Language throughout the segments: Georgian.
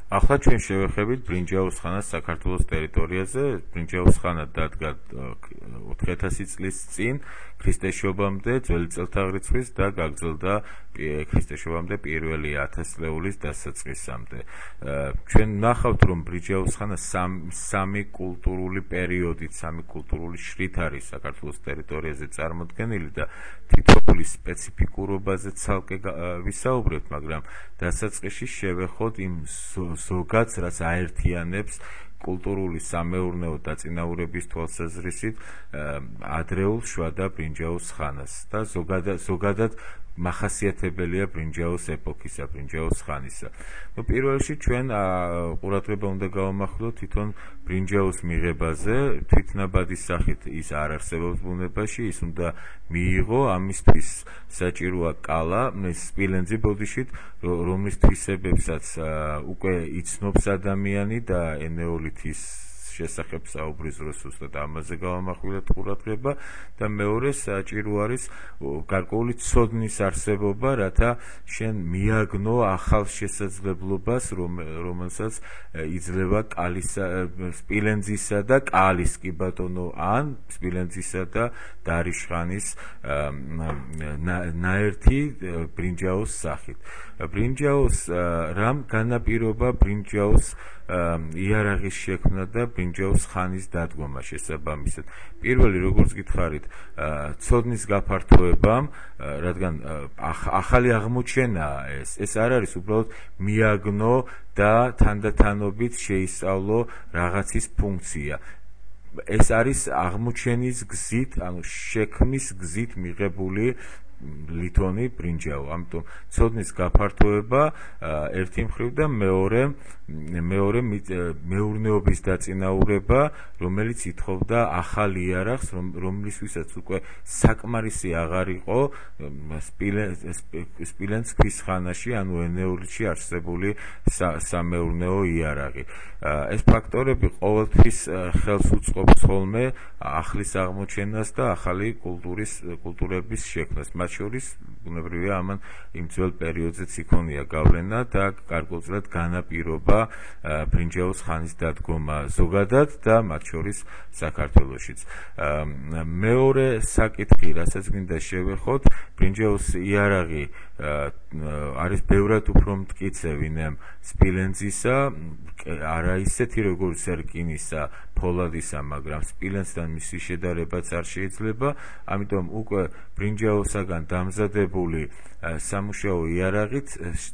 ახლა ჩვენ შევეხებით ბრინჯაოს ხანას საქართველოს ტერიტორიაზე. ბრინჯაოს ხანა დადგა 4000 წლის წინ ქრისტესშობამდე, ძველი წელთაღრიცხვის და გაგრძელდა ქრისტესშობამდე პირველი 1000 წლეულის დასაწყისამდე. ჩვენ ვნახავთ, რომ ბრინჯაოს ხანა სამი კულტურული პერიოდით, სამი კულტურული შრით არის საქართველოს ტერიტორიაზე წარმოდგენილი და თითოეული სპეციფიკურობაზე ცალკე ვისაუბრებთ, მაგრამ დასაწყისში შევეხოთ იმ ზოგადს, რაც აერთიანებს კულტურული სამეურნეო დაწინაურების თვალსაზრისით ადრეულ შუა და ბრინჯაოს ხანას და ზოგადად მახასიათებელია ბრინჯაოს ეპოქისა, ბრინჯაოს ხანისა. პირველ რიგში ჩვენ ყურადღება უნდა გავამახვილოთ თვითონ ბრინჯაოს მიღებაზე, თვითნაბადის სახით ის არ არსებობს ბუნებაში, ის უნდა მიიღო, ამისთვის საჭიროა კალა, სპილენძი ბოდიშით, რომლის თვისებებსაც უკვე იცნობს ადამიანი და ენეოლითის შესახებ საუბრის დროს უბრალოდ ამაზე გავამახვილეთ ყურადღება და მეორე საჭირო არის გარკვეული ცოდნის არსებობა, რათა შენ მიაგნო ახალ შესაძლებლობას, რომელსაც იძლევა სპილენძისა და კალის კი ბატონო, ან სპილენძისა და დარიშხანის ნაერთი ბრინჯაოს სახით. ბრინჯაოს რამ განაპირობა ბრინჯაოს იარაღის შექმნა და ბრინჯაოს ხანის დადგომა შესაბამისად. პირველი, როგორც გითხარით, ცოდნის გაფართოებამ, რადგან ახალი აღმოჩენაა ეს არ არის უბრალოდ მიაგნო და თანდათანობით შეისწავლო რაღაცის ფუნქცია. ეს არის აღმოჩენის გზით, ანუ შექმნის გზით მიღებული ლითონი ბრინჯაო. ამიტომ ცოდნის გაფართოება ერთი მხრივ და მეორე მეურნეობის დაწინაურება, რომელიც ითხოვდა ახალ იარაღს, რომლისთვისაც უკვე საკმარისი აღარ იყო სპილენძ ქვის ხანაში, ანუ ენეოლითში არსებული სამეურნეო იარაღი. ეს ფაქტორები ყოველთვის ხელს უწყობს ხოლმე ახლის აღმოჩენას და ახალი კულტურების შექმნას. მათ შორის ბუნებრივია ამან იმ ძველ პერიოდზეც იქონია გავლენა და გარკვეულწილად განაპირობა ბრინჯაოს ხანის დადგომა ზოგადად და მათ შორის საქართველოშიც. მეორე საკითხი, რასაც გვინდა შევეხოთ, ბრინჯაოს იარაღი არის ბევრად უფრო მტკიცე ვინმე სპილენძისა, არა ისეთი როგორც რკინისა, ფოლადისა, მაგრამ სპილენძთან მისი შედარებაც არ შეიძლება, ამიტომ უკვე ბრინჯაოსაგან დამზადებული სამუშაო იარაღით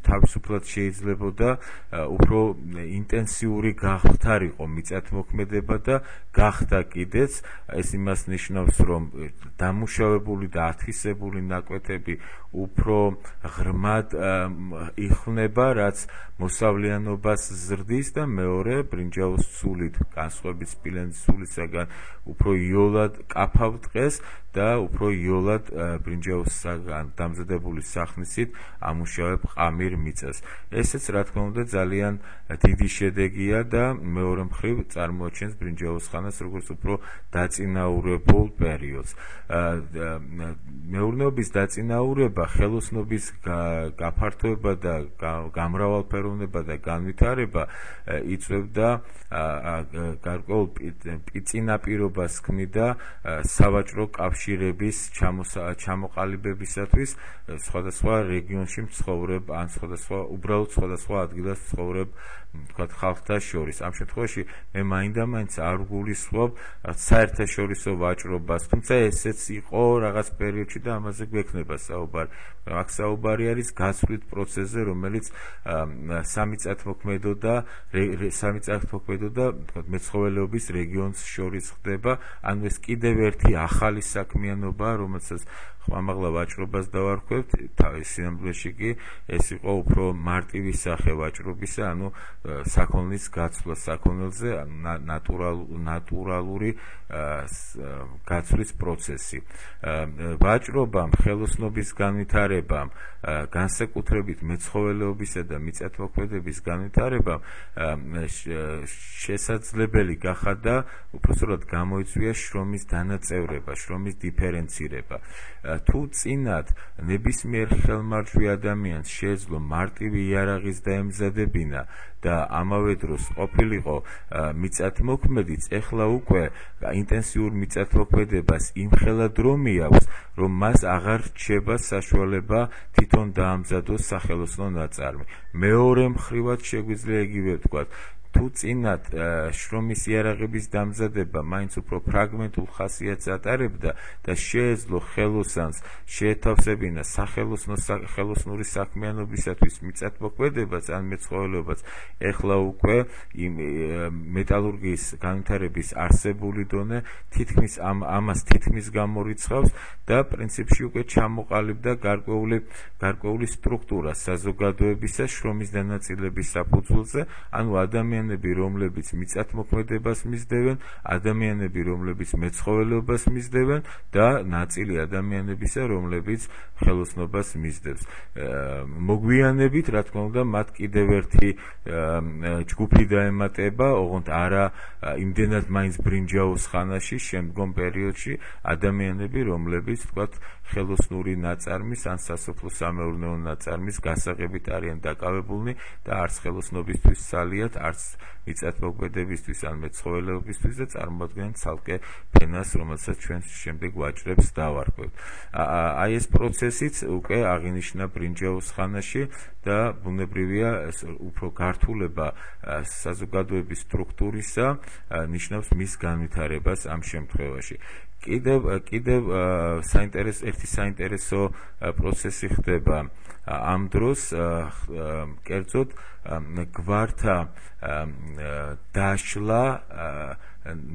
თავისუფლად შეიძლებოდა უფრო ინტენსიური გახვთარიყო მიწათმოქმედება და გახდა კიდეც. ეს იმას ნიშნავს, რომ დამუშავებული და ათვისებული ნაკვეთები უფრო ღრმად იხსნება, რაც მოსავლიანობას ზრდის და მეორე ბრინჯაოს ცულით, განსხვავებით სპილენძის ცულისაგან, უფრო იოლად კაფავ დღეს და უფრო იოლად ბრინჯაოსაგან დამზადებული სახნისით ამუშავებ ყამირ მიწას. ესეც რა თქმა უნდა ძალიან დიდი შედეგია და მეორე მხრივ წარმოაჩენს ბრინჯაოს ხანას როგორც უფრო დაწინაურებულ პერიოდს. მეურნეობის დაწინაურება, ხელოსნობის გაფართოება და გამრავალფეროვნება და განვითარება იწვევდა გარკვეულ წინაპირობას ქმნიდა სავაჭრო კავშირების ჩამოყალიბებისათვის სხვადასხვა რეგიონში მცხოვრებ ან უბრალოდ სხვადასხვა ადგილას მცხოვრებ ხალხთა შორის. ამ შემთხვევაში მე მაინდა-მაინც არ გულისხმობ საერთაშორისო ვაჭრობას, თუმცა ესეც იყო რაღაც პერიოდში და ამაზე გვექნება საუბარი. აქ საუბარი არის გაცვლით პროცესზე, რომელიც სამიწათმოქმედო და მეცხოველეობის რეგიონს შორის ხდება. ანუ ეს კიდევ ერთი ახალი საქმიანობაა, რომელსაც ხმამაღლა ვაჭრობას დავარქვევთ, სინამდვილეში კი ეს იყო უფრო მარტივი სახე ვაჭრობისა, ანუ საქონლის გაცვლა საქონელზე, ნატურალური გაცვლის პროცესი. ვაჭრობამ, ხელოსნობის განვითარებამ, განსაკუთრებით მეცხოველეობისა და მიწათმოქმედების განვითარებამ შესაძლებელი გახადა უпроსტად გამოიწვია შრომის დანაწევრება, შრომის დიფერენცირება. თუ წინათ ნებისმიერ ხელმარჯვე ადამიანს შეეძლო მარტივი იარაღის დაემზადებინა და ამავე დროს ყოფილიყო მიწათმოქმედიც, ეხლა უკვე ინტენსიურ მიწათმოქმედებას იმხელად რომ მიაქვს, რომ მას აღარ რჩება საშუალება თვითონ დაამზადოს სახელოსნო ნაწარმი. მეორე მხრივად შეგვიძლია იგივე ვთქვათ, თუ წინათ შრომის იარაღების დამზადება მაინც უფრო ფრაგმენტულ ხასიათს ატარებდა და შეეძლო ხელოსანს შეეთავსებინა სახელოსნური საქმიანობისათვის მიწათმოქმედებას ან მეცხოველეობას, ეხლა უკვე მეტალურგიის განვითარების არსებული დონე ამას თითქმის გამორიცხავს და პრინციპში უკვე ჩამოყალიბდა გარკვეული სტრუქტურა საზოგადოებისა შრომის დანაწილების საფუძველზე, ანუ ადამიანები, რომლებიც მიწათმოქმედებას მისდევენ, ადამიანები, რომლებიც მეცხოველეობას მისდევენ და ნაწილი ადამიანებისა, რომლებიც ხელოსნობას მისდევს. მოგვიანებით, რა თქმა უნდა, მათ კიდევ ერთი ჯგუფი დაემატება, ოღონდ არა იმდენად მაინც ბრინჯაოს ხანაში, შემდგომ პერიოდში ადამიანები, რომლებიც თქვათ ხელოსნური ნაწარმის ან სასოფლო-სამეურნეო ნაწარმის გასაღებით არიან დაკავებულნი და არც ხელოსნობისთვის ძალიათ, არც მიწათმოქმედებისთვის ან მეცხოველეობისთვის და წარმოადგენენ ცალკე ფენას, რომელსაც ჩვენ შემდეგ ვაჭრებს დავარქვევთ. აი ეს პროცესიც უკვე აღინიშნა ბრინჯაოს ხანაში და ბუნებრივია უფრო გართულება საზოგადოების სტრუქტურისა ნიშნავს მის განვითარებას ამ შემთხვევაში. კიდევ ერთი საინტერესო პროცესი ხდება ამ დროს, კერძოდ გვართა დაშლა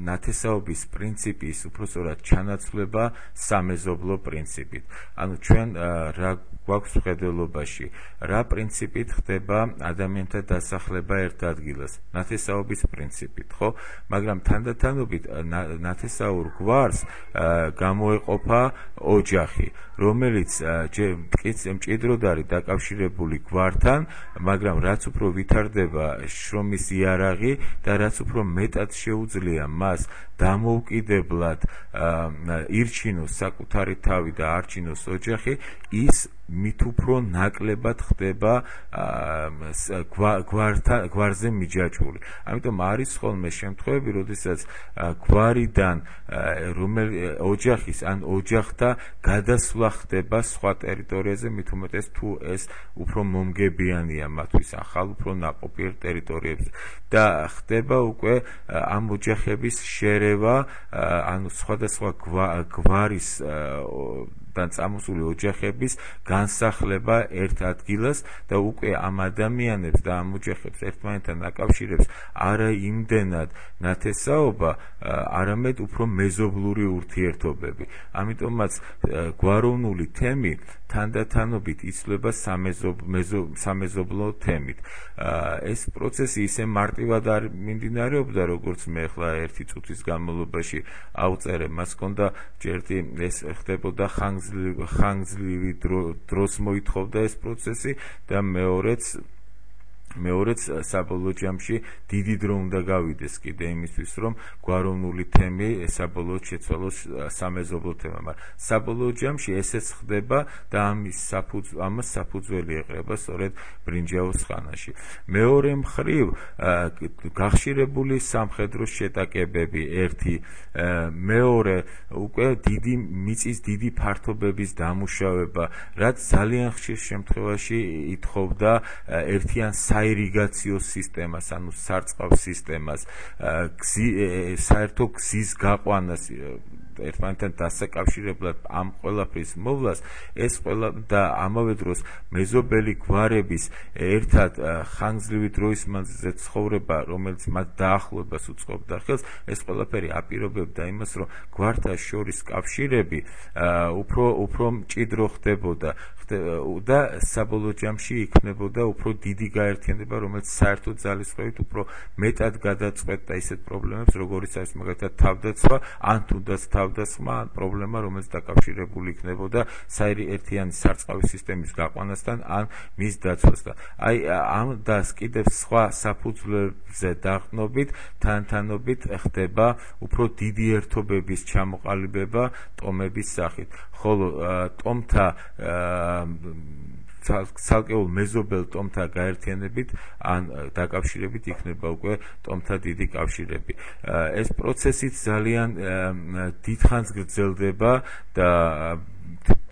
ნათესაობის პრინციპის უпростоრად ჩანაცვლება სამეზობლო პრინციპით. ანუ ჩვენ რა გვაქვს მხედველობაში, რა პრინციპით ხდება ადამიანთა დასახლება ერთ ადგილას? ნათესაობის პრინციპით, ხო? მაგრამ თანდათანობით ნათესაურ გვარს გამოეყოფა ოჯახი, რომელიც მჭიდროდ არის დაკავშირებული გვართან, მაგრამ რაც უფრო ვითარდება შრომის იარაღი და რაც უფრო მეტად შეუძლია მას დამოუკიდებლად ირჩინოს საკუთარი თავი და არჩინოს ოჯახი, ის მით უფრო ნაკლებად ხდება გვარზე მიჯაჭვული. ამიტომ არის ხოლმე შემთხვევები, როდესაც გვარიდან ოჯახის ან ოჯახთა გადასვლა ხდება სხვა ტერიტორიაზე, მით უმეტეს თუ ეს უფრო მომგებიანია მათთვის, ახალ უფრო ნაყოფიერ ტერიტორიებზე და ხდება უკვე ამ ოჯახების შერევა, ანუ სხვადასხვა გვარის წამოსული ოჯახების განსახლება ერთ ადგილას და უკვე ამ ადამიანებს და ამ ოჯახებს ერთმანეთთან აკავშირებს არა იმდენად ნათესაობა, არამედ უფრო მეზობლური ურთიერთობები. ამიტომაც გვაროვნული თემი თანდათანობით იცვლება სამეზობლო თემით. ეს პროცესი ისე მარტივად არ მიმდინარეობდა, როგორც მე ახლა ერთი წუთის განმავლობაში ავწერე, მას ჰქონდა ჯერტი ეს ხდებოდა ხანგრძლივი დროს მოითხოვდა ეს პროცესი და მეორეც საბოლოო ჯამში დიდი დრო უნდა გავიდეს კიდე იმისთვის, რომ გვაროვნული თემი საბოლოოდ შეცვალოს სამეზობლო თემა, მაგრამ საბოლოო ჯამში ესეც ხდება და ამას საფუძველი ეყრება სწორედ ბრინჯაოს ხანაში. მეორე მხრივ გახშირებული სამხედრო შეტაკებები ერთი, მეორე უკვე მიწის დიდი ფართობების დამუშავება, რაც ძალიან ხშირ შემთხვევაში ითხოვდა ერთიან საირიგაციო სისტემას, ანუ სარწყავ სისტემას, საერთო გზის გაყვანას, ერთმანეთთან დასაკავშირებლად ამ ყველაფრის მოვლას, ეს ყველა და ამავე დროს მეზობელი გვარების ერთად ხანგრძლივი დროის მანძილზე ცხოვრება, რომელიც მათ დაახლოებას უწყობდა ხელს, ეს ყველაფერი აპირებებდა იმას, რომ გვართა შორის კავშირები უფრო მჭიდრო ხდებოდა და საბოლოო ჯამში იქნებოდა უფრო დიდი გაერთიანება, რომელიც საერთოდ ძალისხმევით უფრო მეტად გადაწყვეტდა ისეთ პრობლემებს, როგორიც არის მაგალითად თავდაცვა, ან თუნდაც თავდასხმა, ან პრობლემა, რომელიც დაკავშირებული იქნებოდა ერთიანი სარწყავი სისტემის გაყვანასთან, ან მის დაცვასთან. აი ამ დას კიდევ სხვა საფუძვლებზე დაყრდნობით, თანთანობით ხდება უფრო დიდი ერთობების ჩამოყალიბება ტომების სახით. ხოლო ტომთა ცალკეულ მეზობელ ტომთა გაერთიანებით ან დაკავშირებით იქნება უკვე ტომთა დიდი კავშირები. ეს პროცესიც ძალიან დიდხანს გრძელდება და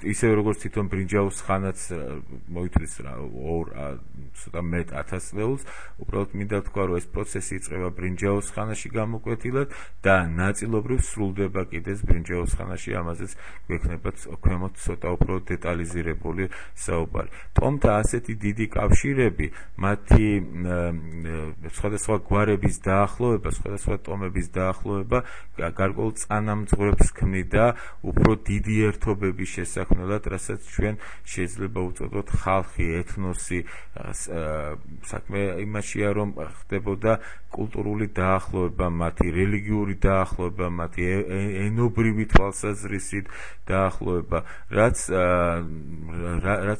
ისე როგორც თვითონ ბრინჯაოს ხანაც მოითვლის ცოტა მეტ 1000 წელს, უბრალოდ მინდა თქვა, რომ ეს პროცესი იწყება ბრინჯაოს ხანაში გამოკვეთილად და ნაწილობრივ სრულდება კიდეც ბრინჯაოს ხანაში, ამაზეც გვექნება ქვემოთ ცოტა უფრო დეტალიზირებული საუბარი. ტომთა ასეთი დიდი კავშირები, მათი სხვადასხვა გვარების დაახლოება, სხვადასხვა ტომების დაახლოება გარკვეულ წანამძღვრებს ქმნიდა უფრო დიდი ერთობების შესაქმნელად, რასაც ჩვენ შეიძლება უწოდოთ ხალხი, ეთნოსი. საქმე იმაშია, რომ ხდებოდა კულტურული დაახლოება, მათი რელიგიური დაახლოება, მათი ენობრივი თვალსაზრისით დაახლოება, რაც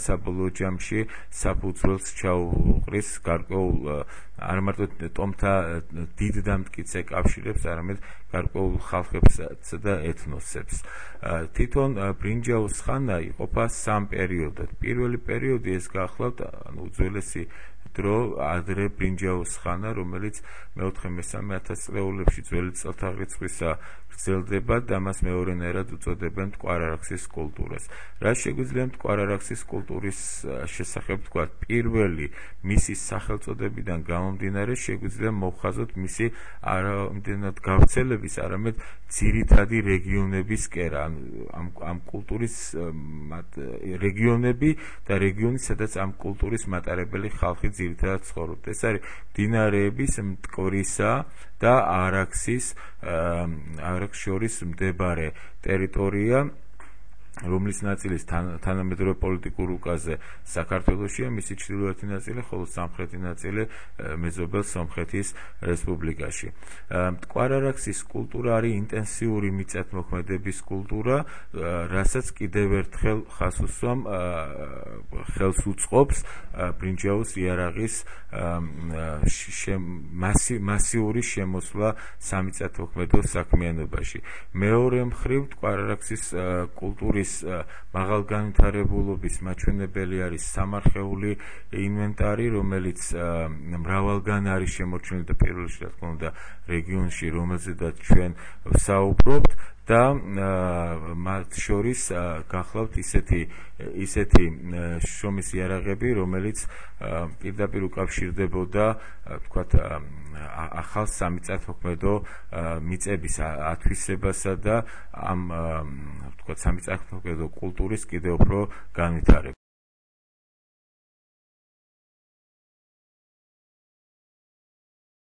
საბოლოო ჯამში საფუძველს ჩაუყრის გარკვეულ არა მარტო ტომთა დიდ და მტკიცე კავშირებს, არამედ გარკვეულ ხალხებსა და ეთნოსებს. თვითონ ბრინჯაოს ხანა იყოფა 3 პერიოდად. პირველი პერიოდი ეს გახლავთ უძველესი დრო ადრე ბრინჯაოს ხანა, რომელიც მე-4-მე-3 ათასწლეულებში ძველი წელთაღრიცხვისა გრძელდება და მას მეორენაირად უწოდებენ მტკვარ-არაქსის კულტურას. რა შეგვიძლია მტკვარ-არაქსის კულტურის შესახებ თქვა? პირველი მისი სახელწოდებიდან გამომდინარე შეგვიძლია მოვხაზოთ მისი არამედ გავრცელების, არამედ ძირითადი რეგიონების კერა. ამ კულტურის რეგიონები და რეგიონი, სადაც ამ კულტურის მატარებელი ხალხი ძირითადად ცხოვრობდა. ეს არის მდინარეების მტკვრისა და არაქსის შორის მდებარე ტერიტორია, რომლის ნაწილის თანამედროვე პოლიტიკურ უკაზე საქართველოშია, მისი ჩრდილოეთი ნაწილი, ხოლო სამხრეთი ნაწილი მეზობელ სომხეთის რესპუბლიკაში. მტკვარ-არაქსის კულტურა არის ინტენსიური მიწათმოქმედების კულტურა, რასაც კიდევ ერთხელ ხელს უწყობს ბრინჯაოს იარაღის მასიური შემოსვლა სამიწათმოქმედო საქმიანობაში. მეორე მხრივ მტკვარ-არაქსის კულტურის მაღალ განვითარებულობის მაჩვენებელი არის სამარხეული ინვენტარი, რომელიც მრავალგან არის შემორჩენილი და პირველ რიგში, რა თქმა უნდა, რეგიონში, რომელზედაც ჩვენ ვსაუბრობთ და მათ შორის გახლავთ ისეთი შრომის იარაღები, რომელიც პირდაპირ უკავშირდებოდა, თქვათ, ახალ სამიწათმოქმედო მიწების ათვისებასა და ამ, თქვათ, სამიწათმოქმედო კულტურის კიდევ უფრო განვითარებას.